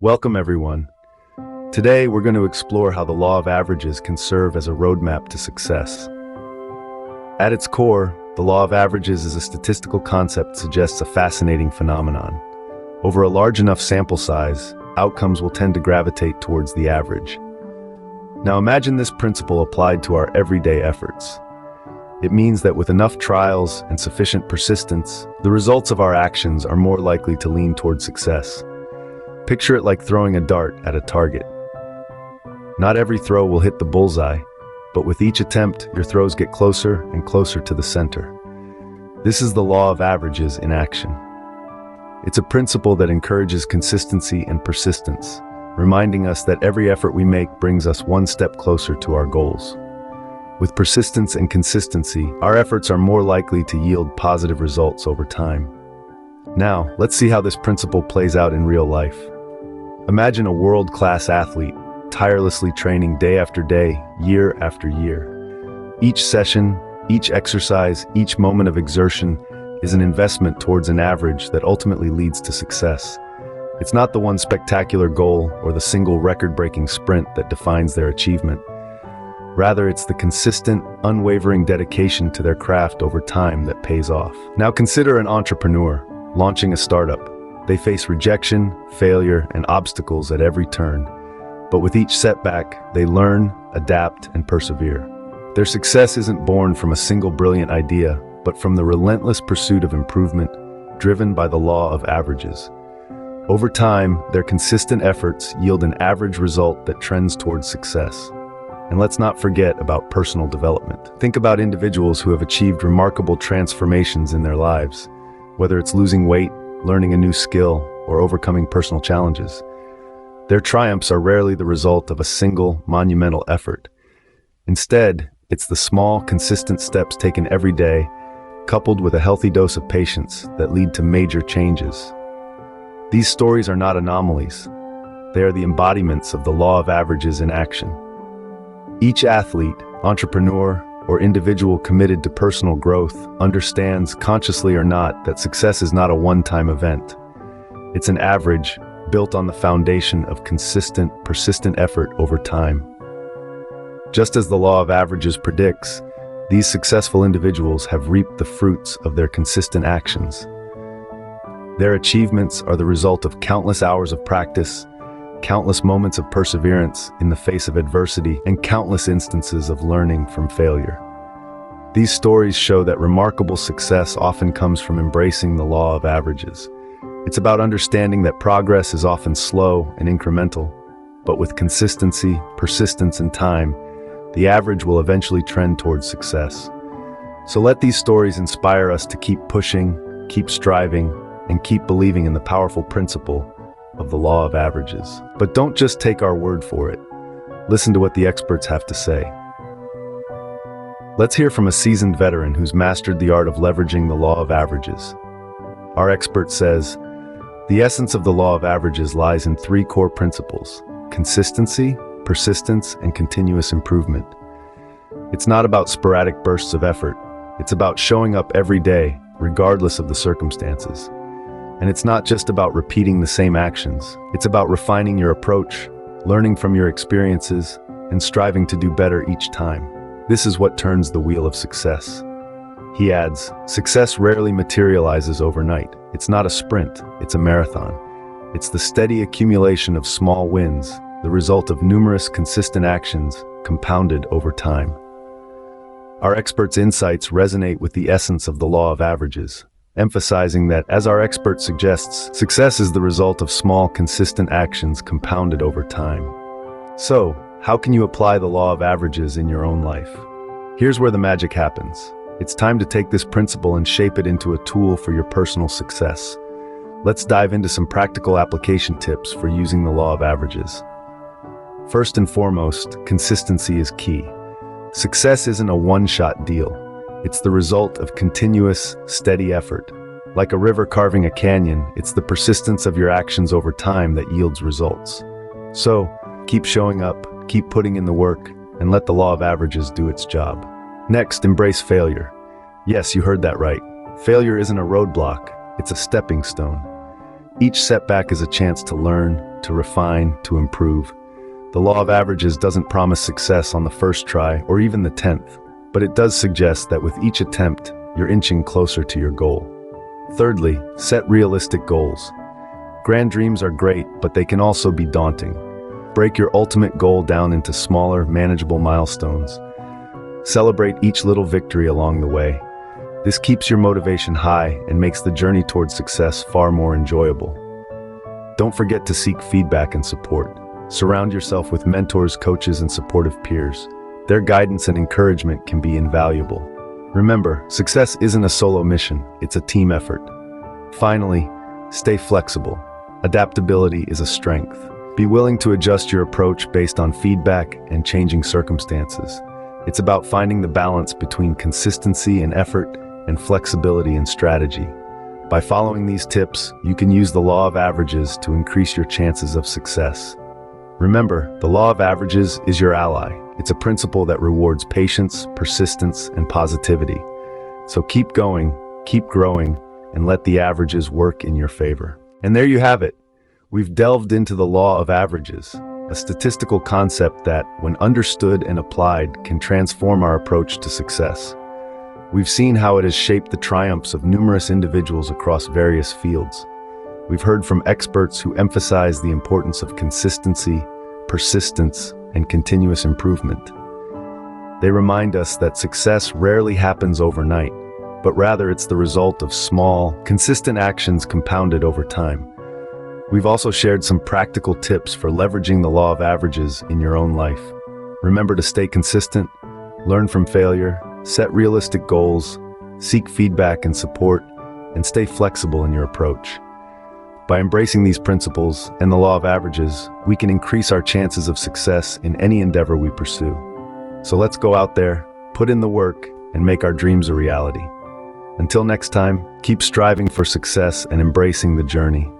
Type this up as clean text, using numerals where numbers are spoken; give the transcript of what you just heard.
Welcome, everyone. Today, we're going to explore how the law of averages can serve as a roadmap to success. At its core, the law of averages is a statistical concept that suggests a fascinating phenomenon. Over a large enough sample size, outcomes will tend to gravitate towards the average. Now imagine this principle applied to our everyday efforts. It means that with enough trials and sufficient persistence, the results of our actions are more likely to lean towards success. Picture it like throwing a dart at a target. Not every throw will hit the bullseye, but with each attempt, your throws get closer and closer to the center. This is the law of averages in action. It's a principle that encourages consistency and persistence, reminding us that every effort we make brings us one step closer to our goals. With persistence and consistency, our efforts are more likely to yield positive results over time. Now, let's see how this principle plays out in real life. Imagine a world-class athlete, tirelessly training day after day, year after year. Each session, each exercise, each moment of exertion is an investment towards an average that ultimately leads to success. It's not the one spectacular goal or the single record-breaking sprint that defines their achievement. Rather, it's the consistent, unwavering dedication to their craft over time that pays off. Now consider an entrepreneur launching a startup. They face rejection, failure, and obstacles at every turn. But with each setback, they learn, adapt, and persevere. Their success isn't born from a single brilliant idea, but from the relentless pursuit of improvement, driven by the law of averages. Over time, their consistent efforts yield an average result that trends towards success. And let's not forget about personal development. Think about individuals who have achieved remarkable transformations in their lives, whether it's losing weight, learning a new skill, or overcoming personal challenges. Their triumphs are rarely the result of a single, monumental effort. Instead, it's the small, consistent steps taken every day, coupled with a healthy dose of patience, that lead to major changes. These stories are not anomalies. They are the embodiments of the law of averages in action. Each athlete, entrepreneur, or individual committed to personal growth understands, consciously or not, that success is not a one-time event. It's an average built on the foundation of consistent, persistent effort over time. Just as the law of averages predicts, these successful individuals have reaped the fruits of their consistent actions. Their achievements are the result of countless hours of practice, countless moments of perseverance in the face of adversity, and countless instances of learning from failure. These stories show that remarkable success often comes from embracing the law of averages. It's about understanding that progress is often slow and incremental, but with consistency, persistence, and time, the average will eventually trend towards success. So let these stories inspire us to keep pushing, keep striving, and keep believing in the powerful principle of the law of averages. But don't just take our word for it. Listen to what the experts have to say. Let's hear from a seasoned veteran who's mastered the art of leveraging the law of averages. Our expert says, "The essence of the law of averages lies in three core principles: consistency, persistence, and continuous improvement. It's not about sporadic bursts of effort. It's about showing up every day, regardless of the circumstances. And it's not just about repeating the same actions. It's about refining your approach, learning from your experiences, and striving to do better each time. This is what turns the wheel of success." He adds, "Success rarely materializes overnight. It's not a sprint, it's a marathon. It's the steady accumulation of small wins, the result of numerous consistent actions compounded over time." Our expert's insights resonate with the essence of the law of averages, emphasizing that, as our expert suggests, success is the result of small, consistent actions compounded over time. So, how can you apply the law of averages in your own life? Here's where the magic happens. It's time to take this principle and shape it into a tool for your personal success. Let's dive into some practical application tips for using the law of averages. First and foremost, consistency is key. Success isn't a one-shot deal. It's the result of continuous, steady effort. Like a river carving a canyon, it's the persistence of your actions over time that yields results. So, keep showing up, keep putting in the work, and let the law of averages do its job. Next, embrace failure. Yes, you heard that right. Failure isn't a roadblock, it's a stepping stone. Each setback is a chance to learn, to refine, to improve. The law of averages doesn't promise success on the first try or even the 10th, but it does suggest that with each attempt, you're inching closer to your goal. Thirdly, set realistic goals. Grand dreams are great, but they can also be daunting. Break your ultimate goal down into smaller, manageable milestones. Celebrate each little victory along the way. This keeps your motivation high and makes the journey towards success far more enjoyable. Don't forget to seek feedback and support. Surround yourself with mentors, coaches, and supportive peers. Their guidance and encouragement can be invaluable. Remember, success isn't a solo mission, it's a team effort. Finally, stay flexible. Adaptability is a strength. Be willing to adjust your approach based on feedback and changing circumstances. It's about finding the balance between consistency and effort and flexibility and strategy. By following these tips, you can use the law of averages to increase your chances of success. Remember, the law of averages is your ally. It's a principle that rewards patience, persistence, and positivity. So keep going, keep growing, and let the averages work in your favor. And there you have it. We've delved into the law of averages, a statistical concept that, when understood and applied, can transform our approach to success. We've seen how it has shaped the triumphs of numerous individuals across various fields. We've heard from experts who emphasize the importance of consistency, persistence, and continuous improvement. They remind us that success rarely happens overnight, but rather it's the result of small, consistent actions compounded over time. We've also shared some practical tips for leveraging the law of averages in your own life. Remember to stay consistent, learn from failure, set realistic goals, seek feedback and support, and stay flexible in your approach. By embracing these principles and the law of averages, we can increase our chances of success in any endeavor we pursue. So let's go out there, put in the work, and make our dreams a reality. Until next time, keep striving for success and embracing the journey.